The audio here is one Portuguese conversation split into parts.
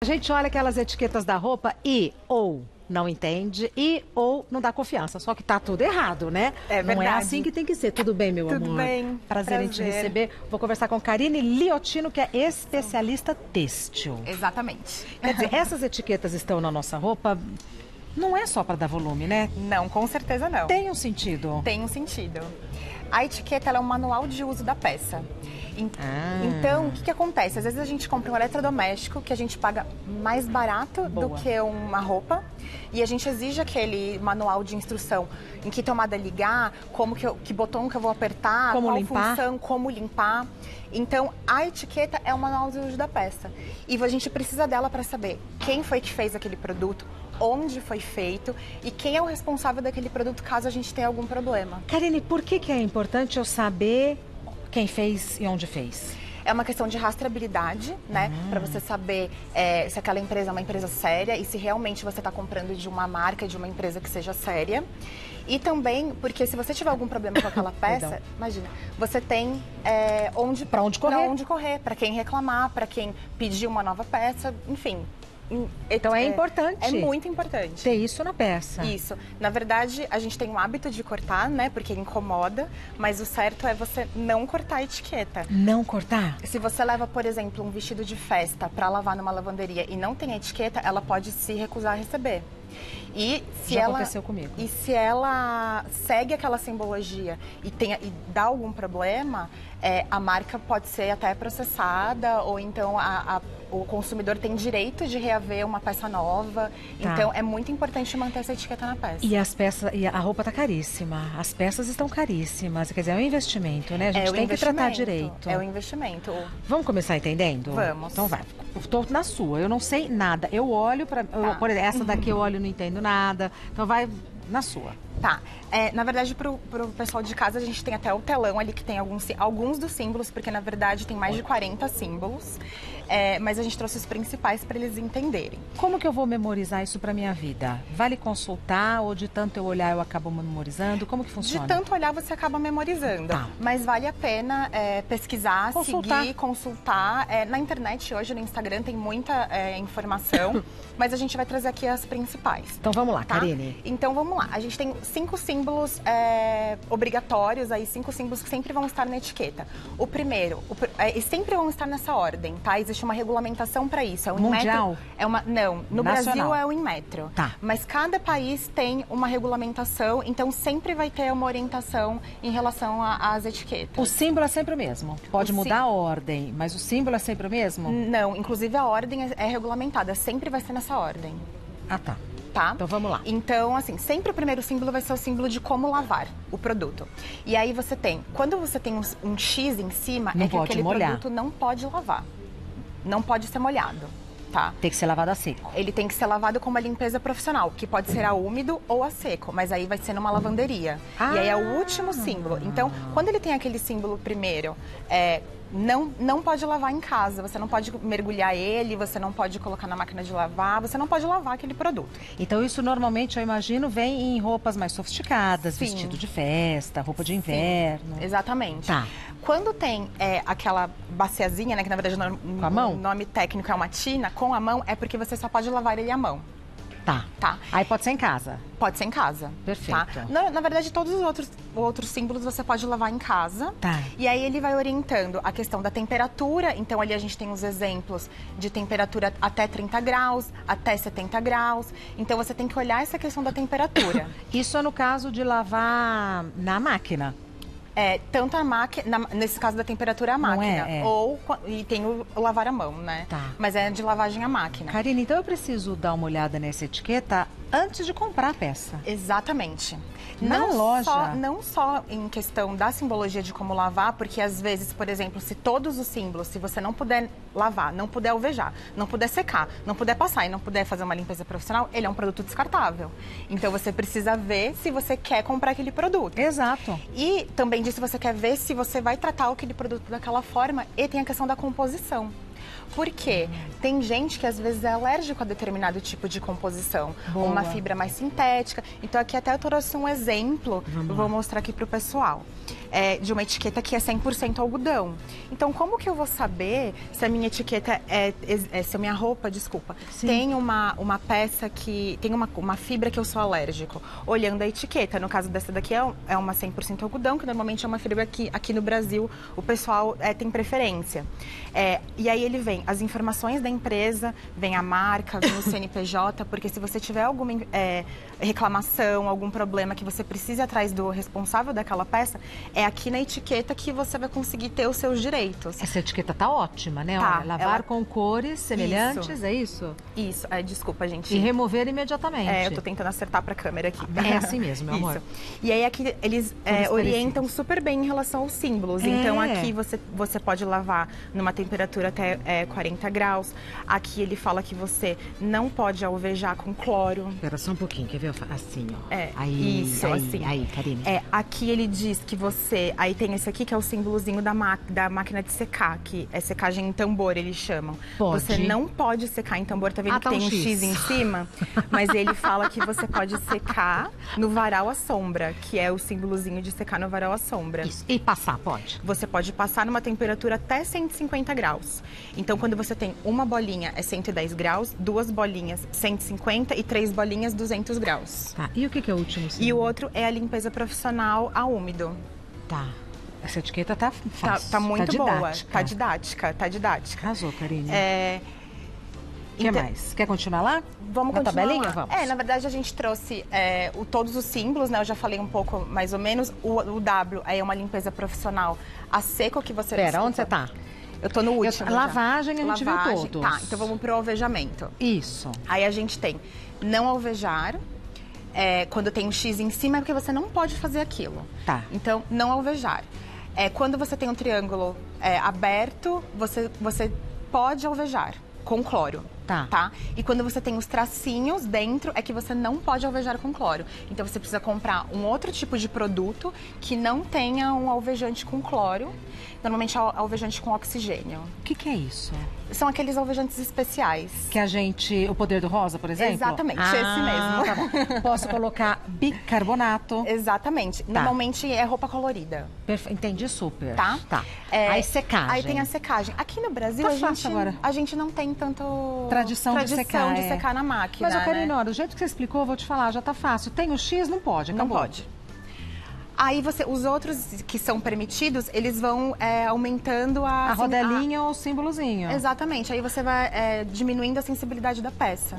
A gente olha aquelas etiquetas da roupa e ou não entende e ou não dá confiança. Só que tá tudo errado, né? É verdade. Não é assim que tem que ser. Tudo bem, meu amor? Tudo bem. Prazer em te receber. Vou conversar com Karine Liotino, que é especialista têxtil. Exatamente. Quer dizer, essas etiquetas estão na nossa roupa, não é só para dar volume, né? Não, com certeza não. Tem um sentido. Tem um sentido. A etiqueta ela é um manual de uso da peça. Então, o que acontece? Às vezes a gente compra um eletrodoméstico que a gente paga mais barato do que uma roupa e a gente exige aquele manual de instrução em que tomada ligar, que botão que eu vou apertar, como qual limpar. função, como limpar. Então, a etiqueta é o manual de uso da peça. E a gente precisa dela para saber quem foi que fez aquele produto, onde foi feito e quem é o responsável daquele produto caso a gente tenha algum problema. Karine, por que é importante eu saber quem fez e onde fez? É uma questão de rastreabilidade, né? Para você saber se aquela empresa é uma empresa séria e se realmente você está comprando de uma marca, de uma empresa que seja séria. E também, porque se você tiver algum problema com aquela peça, imagina, você tem para onde correr, para quem reclamar, para quem pedir uma nova peça, enfim. Então é importante. É muito importante. Ter isso na peça. Isso. Na verdade, a gente tem o hábito de cortar, né? Porque incomoda, mas o certo é você não cortar a etiqueta. Não cortar? Se você leva, por exemplo, um vestido de festa para lavar numa lavanderia e não tem a etiqueta, ela pode se recusar a receber. E se Já ela, aconteceu comigo. E se ela segue aquela simbologia e dá algum problema, a marca pode ser até processada ou então o consumidor tem direito de reaver uma peça nova. Tá. Então é muito importante manter essa etiqueta na peça. E as peças, e a roupa tá caríssima. As peças estão caríssimas. Quer dizer, é um investimento, né? A gente tem que tratar direito. É um investimento. Vamos começar entendendo? Vamos. Então vai. Estou na sua. Eu não sei nada. Eu olho para, por exemplo, essa daqui eu olho e não entendo nada. Então vai na sua. Tá. Na verdade, pro pessoal de casa, a gente tem até o telão ali que tem alguns dos símbolos, porque na verdade tem mais de 40 símbolos. Mas a gente trouxe os principais para eles entenderem. Como que eu vou memorizar isso para minha vida? Vale consultar ou de tanto eu olhar eu acabo memorizando? Como que funciona? De tanto olhar você acaba memorizando. Tá. Mas vale a pena pesquisar, seguir, consultar. Na internet hoje, no Instagram, tem muita informação, mas a gente vai trazer aqui as principais. Então vamos lá, tá? Karine. Então vamos lá. A gente tem 5 símbolos obrigatórios, aí 5 símbolos que sempre vão estar na etiqueta. O primeiro, e sempre vão estar nessa ordem, tá? Existe uma regulamentação para isso. É um mundial? Não, no nacional. Brasil é o Inmetro. Tá. Mas cada país tem uma regulamentação, então sempre vai ter uma orientação em relação às etiquetas. O símbolo é sempre o mesmo? Pode mudar a ordem, mas o símbolo é sempre o mesmo? Não, inclusive a ordem é regulamentada, sempre vai ser nessa ordem. Ah, tá. Tá? Então vamos lá. Então, assim, sempre o primeiro símbolo vai ser o símbolo de como lavar o produto. E aí você tem, quando você tem um X em cima, não é que aquele produto não pode lavar. Não pode ser molhado, tá? Tem que ser lavado a seco. Ele tem que ser lavado com uma limpeza profissional, que pode ser a úmido ou a seco, mas aí vai ser numa lavanderia. E aí é o último símbolo. Então, quando ele tem aquele símbolo primeiro, não pode lavar em casa, você não pode mergulhar ele, você não pode colocar na máquina de lavar, você não pode lavar aquele produto. Então isso normalmente, eu imagino, vem em roupas mais sofisticadas, Sim. vestido de festa, roupa de inverno. Sim, exatamente. Tá. Quando tem aquela baciazinha, né, que na verdade o nome técnico é uma tina, com a mão, é porque você só pode lavar ele à mão. Tá. Aí pode ser em casa? Pode ser em casa. Perfeito. Tá? Na verdade, todos os outros símbolos você pode lavar em casa. Tá. E aí ele vai orientando a questão da temperatura. Então ali a gente tem os exemplos de temperatura até 30 graus, até 70 graus. Então você tem que olhar essa questão da temperatura. Isso é no caso de lavar na máquina? Tanto a máquina, nesse caso da temperatura a máquina, e tem o lavar à mão, né? Tá. Mas é de lavagem à máquina. Karine, então eu preciso dar uma olhada nessa etiqueta antes de comprar a peça. Exatamente. Na loja? Não só em questão da simbologia de como lavar, porque às vezes, por exemplo, se todos os símbolos, se você não puder lavar, não puder alvejar, não puder secar, não puder passar e não puder fazer uma limpeza profissional, ele é um produto descartável. Então você precisa ver se você quer comprar aquele produto. Exato. E também disso você quer ver se você vai tratar aquele produto daquela forma, e tem a questão da composição. Por quê? Tem gente que às vezes é alérgico a determinado tipo de composição. Boa. Uma fibra mais sintética. Então aqui até eu trouxe um exemplo, eu vou mostrar aqui pro pessoal. De uma etiqueta que é 100% algodão. Então, como que eu vou saber se a minha etiqueta se a minha roupa, desculpa, tem uma peça que tem uma fibra que eu sou alérgico? Olhando a etiqueta, no caso dessa daqui é uma 100% algodão, que normalmente é uma fibra que aqui no Brasil o pessoal tem preferência. E aí ele vem as informações da empresa, vem a marca, vem o CNPJ, porque se você tiver alguma reclamação, algum problema que você precise ir atrás do responsável daquela peça, é aqui na etiqueta que você vai conseguir ter os seus direitos. Essa etiqueta tá ótima, né? Tá, Olha, lavar com cores semelhantes, é isso? Isso, desculpa, gente. E remover imediatamente. Eu tô tentando acertar pra câmera aqui. É assim mesmo, meu amor. E aí aqui eles orientam super bem em relação aos símbolos. Então aqui você pode lavar numa temperatura até 40 graus. Aqui ele fala que você não pode alvejar com cloro. Espera só um pouquinho, quer ver? Assim, ó. Aí, isso, assim. Aí, Karine. Aqui ele diz que você... Aí tem esse aqui que é o símbolozinho da máquina de secar, que é secagem em tambor, eles chamam. Pode. Você não pode secar em tambor, tá vendo que tem um X em cima? Mas ele fala que você pode secar no varal à sombra, que é o símbolozinho de secar no varal à sombra. Isso. E passar, pode? Você pode passar numa temperatura até 150 graus. Então, quando você tem uma bolinha é 110 graus, duas bolinhas 150 e três bolinhas 200 graus. Tá. E o que é o último símbolo? E o outro é a limpeza profissional a úmido. Tá. Essa etiqueta tá fácil. Tá muito boa. Tá didática. Tá didática. Arrasou, Karine. O que Então, mais? Quer continuar lá? Vamos na continuar tabelinha? lá. Vamos. Na verdade a gente trouxe todos os símbolos, né? Eu já falei um pouco mais ou menos. O W aí é uma limpeza profissional a seco que você... Pera, onde você tá? Eu tô no último. Lavagem, a gente viu todos. Tá, então vamos pro alvejamento. Isso. Aí a gente tem não alvejar. Quando tem um X em cima é porque você não pode fazer aquilo. Tá. Então, não alvejar. Quando você tem um triângulo aberto, você pode alvejar com cloro. Tá. E quando você tem os tracinhos dentro, é que você não pode alvejar com cloro. Então você precisa comprar um outro tipo de produto que não tenha um alvejante com cloro. Normalmente é alvejante com oxigênio. O que é isso? São aqueles alvejantes especiais. Que a gente... O poder do rosa, por exemplo? Exatamente, esse mesmo. Tá bom. Posso colocar bicarbonato? Exatamente. Tá. Normalmente é roupa colorida. Entendi super. Tá? Aí secagem. Aí tem a secagem. Aqui no Brasil, a gente não tem tanto... Tradição de secar na máquina. Mas, Karine, né? do jeito que você explicou, eu vou te falar, já tá fácil. Tem o X, não pode, acabou. Não pode. Aí os outros que são permitidos, eles vão aumentando a rodelinha ou o símbolozinho. Exatamente. Aí você vai diminuindo a sensibilidade da peça,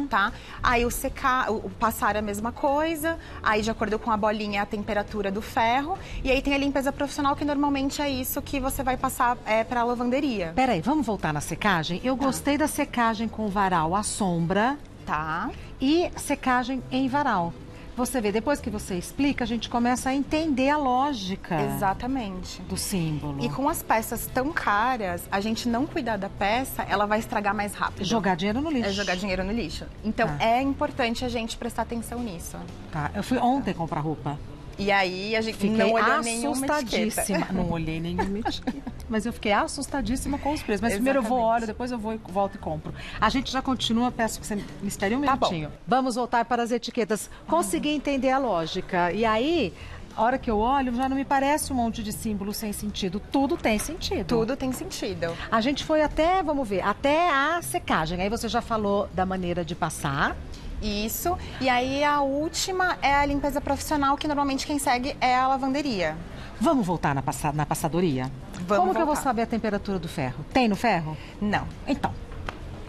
tá? Aí o passar é a mesma coisa, aí de acordo com a bolinha é a temperatura do ferro, e aí tem a limpeza profissional, que normalmente é isso que você vai passar para a lavanderia. Peraí, vamos voltar na secagem? Eu gostei da secagem com varal à sombra. Tá. E secagem em varal. Você vê, depois que você explica, a gente começa a entender a lógica. Exatamente. Do símbolo. E com as peças tão caras, a gente não cuidar da peça, ela vai estragar mais rápido. Jogar dinheiro no lixo. Jogar dinheiro no lixo. Então, é importante a gente prestar atenção nisso. Tá, eu fui ontem comprar roupa. E aí a gente fiquei não olhou nenhuma etiqueta. Não olhei nenhuma etiqueta. Mas eu fiquei assustadíssima com os preços. Mas primeiro eu vou, olho, depois eu vou, volto e compro. A gente já continua, peço que você me espere um minutinho. Bom. Vamos voltar para as etiquetas. Consegui entender a lógica. E aí, a hora que eu olho, já não me parece um monte de símbolo sem sentido. Tudo tem sentido. Tudo tem sentido. A gente foi até, vamos ver, até a secagem. Aí você já falou da maneira de passar. Isso. E aí a última é a limpeza profissional, que normalmente quem segue é a lavanderia. Vamos voltar na passadoria? Como que eu vou saber a temperatura do ferro? Tem no ferro? Não. Então.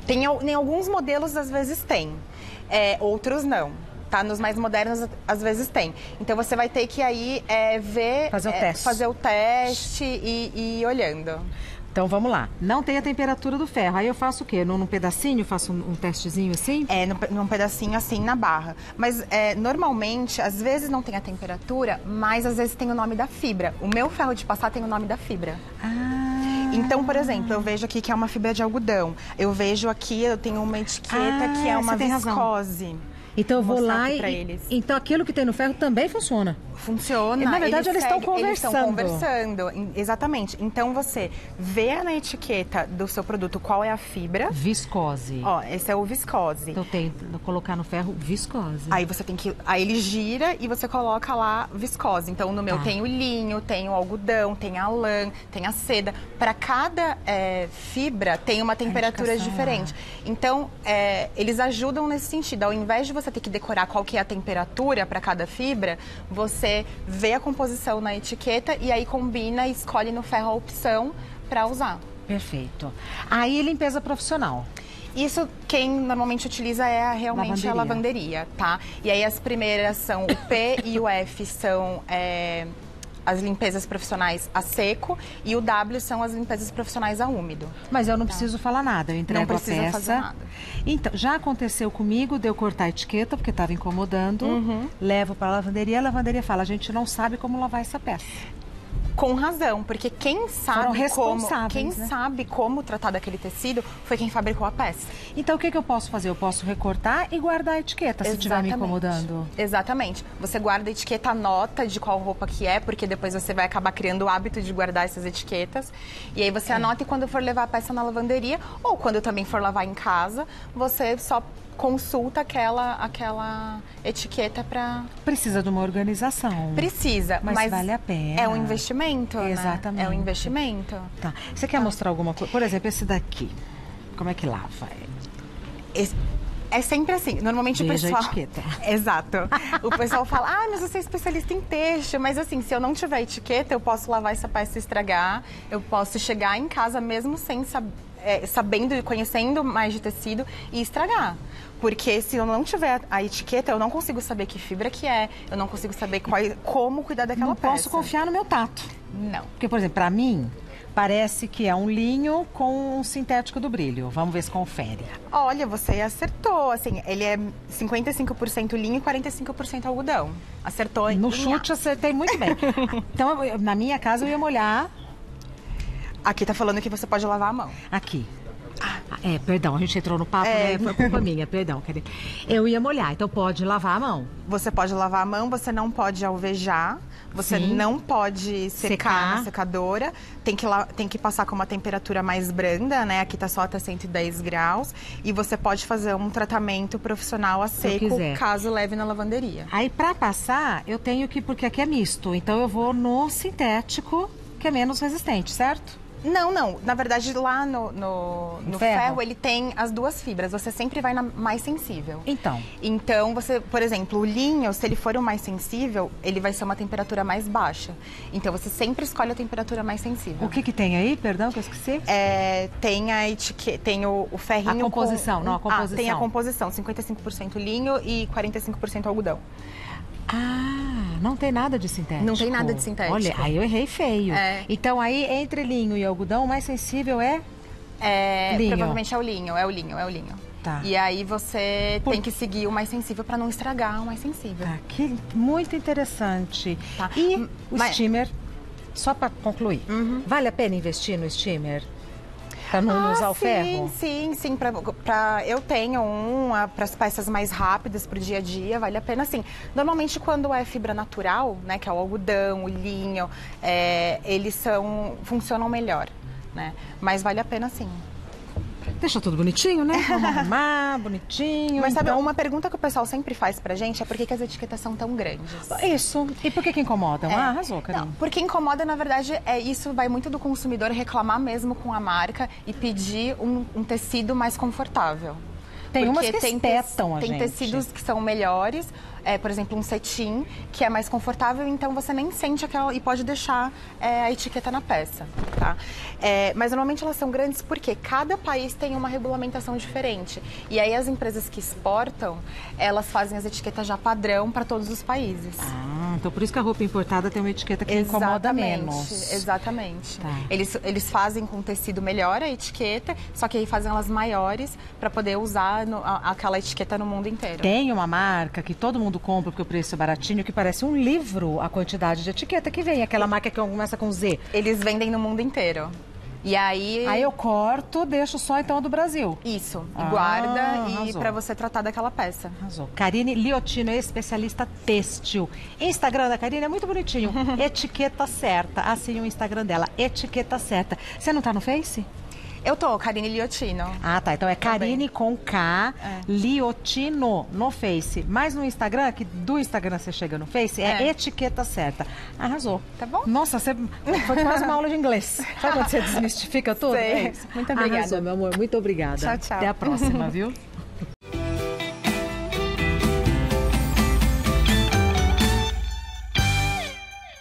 Em alguns modelos, às vezes tem. Outros não. Tá? Nos mais modernos, às vezes tem. Então você vai ter que aí ver... Fazer o teste e ir olhando. Então vamos lá. Não tem a temperatura do ferro. Aí eu faço o quê? Num pedacinho? Faço um testezinho assim? Num pedacinho assim na barra. Mas normalmente, às vezes não tem a temperatura, mas às vezes tem o nome da fibra. O meu ferro de passar tem o nome da fibra. Então, por exemplo, eu vejo aqui que é uma fibra de algodão. Eu vejo aqui, eu tenho uma etiqueta que é uma viscose. Então eu vou lá e... Então aquilo que tem no ferro também funciona? Funciona. Na verdade, eles estão conversando. Eles estão conversando, exatamente. Então, você vê na etiqueta do seu produto qual é a fibra. Viscose. Ó, esse é o viscose. Então, tem que colocar no ferro viscose. Aí você tem que... Aí ele gira e você coloca lá viscose. Então, no meu tem o linho, tem o algodão, tem a lã, tem a seda. Para cada fibra, tem uma temperatura diferente. Então, eles ajudam nesse sentido. Ao invés de você ter que decorar qual que é a temperatura para cada fibra, você vê a composição na etiqueta e aí combina e escolhe no ferro a opção para usar. Perfeito. Aí, limpeza profissional. Isso, quem normalmente utiliza realmente a lavanderia, tá? E aí as primeiras são o P e o F são as limpezas profissionais a seco e o W são as limpezas profissionais a úmido. Mas eu não preciso falar nada, eu entrego a peça. Não precisa fazer nada. Então, já aconteceu comigo de eu cortar a etiqueta, porque estava incomodando, levo para a lavanderia fala, a gente não sabe como lavar essa peça. Com razão, porque quem sabe como tratar daquele tecido foi quem fabricou a peça. Então, o que eu posso fazer? Eu posso recortar e guardar a etiqueta, se estiver me incomodando. Exatamente. Você guarda a etiqueta, anota de qual roupa que é, porque depois você vai acabar criando o hábito de guardar essas etiquetas. E aí você anota e quando for levar a peça na lavanderia, ou quando também for lavar em casa, você só consulta aquela etiqueta para... Precisa de uma organização. Precisa, mas vale a pena. É um investimento, exatamente. Né? É um investimento. Tá. Você quer mostrar alguma coisa? Por exemplo, esse daqui. Como é que lava? É sempre assim. Normalmente o pessoal... a etiqueta. Exato. O pessoal fala, mas você é especialista em têxtil. Mas assim, se eu não tiver etiqueta, eu posso lavar essa peça e estragar. Eu posso chegar em casa mesmo sem sabendo e conhecendo mais de tecido e estragar. Porque se eu não tiver a etiqueta, eu não consigo saber que fibra que é, eu não consigo saber como cuidar daquela peça. Não posso confiar no meu tato. Não. Porque, por exemplo, para mim, parece que é um linho com um sintético do brilho. Vamos ver se confere. Olha, você acertou. Assim, ele é 55% linho e 45% algodão. Acertou em No chute, acertei muito bem. Então, na minha casa, eu ia molhar. Aqui tá falando que você pode lavar a mão. Aqui. Perdão, a gente entrou no papo, né? Foi culpa minha, perdão. Eu ia molhar, então pode lavar a mão. Você pode lavar a mão, você não pode alvejar, você não pode secar na secadora, tem que passar com uma temperatura mais branda, né? Aqui tá só até 110 graus. E você pode fazer um tratamento profissional a seco, caso leve na lavanderia. Aí, pra passar, eu tenho que, porque aqui é misto, então eu vou no sintético, que é menos resistente, certo? Não. Na verdade, lá no ferro, ele tem as duas fibras. Você sempre vai na mais sensível. Então, você, por exemplo, o linho, se ele for o mais sensível, ele vai ser uma temperatura mais baixa. Então, você sempre escolhe a temperatura mais sensível. O que tem aí? Perdão, que eu esqueci. Tem a etiqueta, tem o ferrinho. A composição, não a composição. Tem a composição, 55% linho e 45% algodão. Não tem nada de sintético. Não tem nada de sintético. Olha, aí eu errei feio. Então, aí, entre linho e algodão, o mais sensível é linho. Provavelmente é o linho. Tá. E aí você tem que seguir o mais sensível para não estragar o mais sensível. Tá, que muito interessante. Tá. E o steamer, só para concluir, vale a pena investir no steamer? Para não usar o ferro? Sim. Eu tenho para as peças mais rápidas para o dia a dia, vale a pena sim. Normalmente quando é fibra natural, né, que é o algodão, o linho, eles funcionam melhor, né? Mas vale a pena sim. Deixa tudo bonitinho, né? Vamos arrumar, bonitinho. Mas sabe, uma pergunta que o pessoal sempre faz pra gente é por que as etiquetas são tão grandes? Isso. E por que incomodam? Arrasou, Karine. Porque incomoda, na verdade, isso vai muito do consumidor reclamar mesmo com a marca e pedir um tecido mais confortável. Tem umas que espetam a gente. Tem tecidos que são melhores, por exemplo, um cetim, que é mais confortável, então você nem sente aquela... E pode deixar a etiqueta na peça, tá? Mas normalmente elas são grandes porque cada país tem uma regulamentação diferente. E aí as empresas que exportam, elas fazem as etiquetas já padrão para todos os países. Então por isso que a roupa importada tem uma etiqueta que incomoda menos. Exatamente. Tá. Eles fazem com tecido melhor a etiqueta, só que aí fazem elas maiores para poder usar aquela etiqueta no mundo inteiro. Tem uma marca que todo mundo compra porque o preço é baratinho, que parece um livro a quantidade de etiqueta que vem. Aquela marca que começa com Z. Eles vendem no mundo inteiro. E aí eu corto, deixo só então do Brasil. Isso, e guarda e arrasou. para você tratar daquela peça. Arrasou. Karine Liotino é especialista têxtil. Instagram da Karine é muito bonitinho. Etiqueta Certa. Assim o Instagram dela, Etiqueta Certa. Você não tá no Face? Eu tô, Karine Liotino. Ah, tá. Então é Karine com K, Liotino no Face. Mas no Instagram, que do Instagram você chega no Face, é Etiqueta Certa. Arrasou. Tá bom? Nossa, você foi quase uma aula de inglês. Sabe quando você desmistifica tudo? Sei. É isso. Muito obrigada. Arrasou, meu amor. Muito obrigada. Tchau, tchau. Até a próxima, viu?